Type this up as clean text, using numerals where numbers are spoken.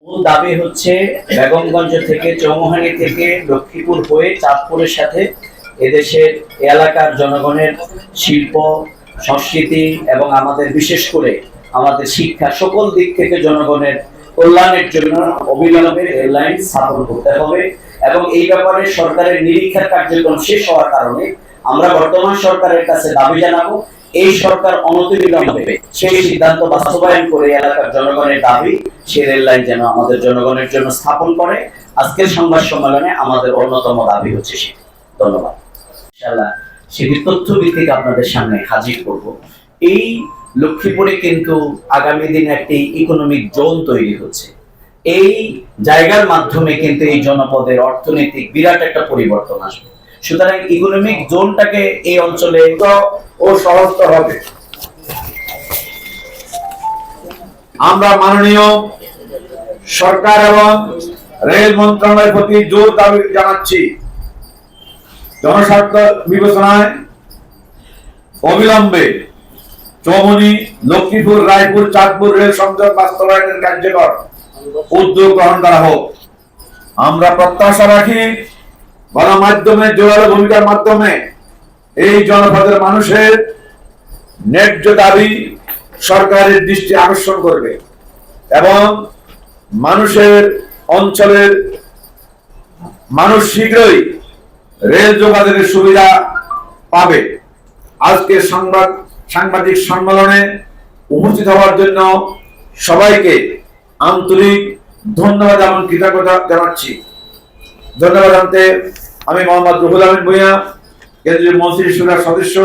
মূল দাবি হচ্ছে বেগমগঞ্জ থেকে, চৌমুহানী থেকে লক্ষ্মীপুর হয়ে চাঁদপুরের সাথে এদেশের এলাকার জনগণের শিল্প, সংস্কৃতি এবং আমাদের বিশেষ করে আমাদের শিক্ষা সকল দিক থেকে জনগণের কল্যাণের জন্য অবিলম্বে রেল লাইন স্থাপন করতে হবে। এবং এই ব্যাপারে সরকারের নিরীক্ষার কার্যক্রম শেষ হওয়ার কারণে আমরা বর্তমান সরকারের কাছে দাবি জানাবো, এই সরকার অনতিবিলম্বে সেই সিদ্ধান্ত বাস্তবায়ন করে এলাকার জনগণের দাবি সে রেল লাইন যেন আমাদের জনগণের জন্য স্থাপন করে। আজকের সংবাদ সম্মেলনে আমাদের অন্যতম দাবি হচ্ছে সে। ধন্যবাদ। ইনশাআল্লাহ সেটি তথ্য ভিত্তিক আপনাদের সামনে হাজির করব। এই লক্ষ্মীপুরে কিন্তু আগামী দিনে একটি ইকোনমিক জোন তৈরি হচ্ছে। এই জায়গার মাধ্যমে কিন্তু এই জনপদের অর্থনৈতিক বিরাট একটা পরিবর্তন আসবে। সুতরাং ইকোনমিক জোনটাকে এই অঞ্চলে ও সহজতর হবে। আমরা মাননীয় সরকার এবং রেল মন্ত্রণালয়ের প্রতি জোর দাবি জানাচ্ছি, জনস্বার্থ বিবেচনায় অবিলম্বে চৌমুহনী, লক্ষ্মীপুর, রায়পুর, চাঁদপুর রেল সংযোগ বাস্তবায়নের কার্যকর উদ্যোগ গ্রহণ করা হোক। আমরা প্রত্যাশা রাখি গণমাধ্যমে জোরালো ভূমিকার মাধ্যমে এই জনপদের মানুষের ন্যায্য দাবি সরকারের দৃষ্টি আকর্ষণ করবে এবং মানুষের অঞ্চলের মানুষ শীঘ্রই রেল যোগাযোগের সুবিধা পাবে। আজকে সাংবাদিক সম্মেলনে উপস্থিত হওয়ার জন্য সবাইকে আন্তরিক ধন্যবাদ এবং কৃতজ্ঞতা জানাচ্ছি। ধন্যবাদ জানাতে আমি মোহাম্মদ রুহুল আমিন ভূঁইয়া, কেন্দ্রীয় মন্ত্রিসভার সদস্য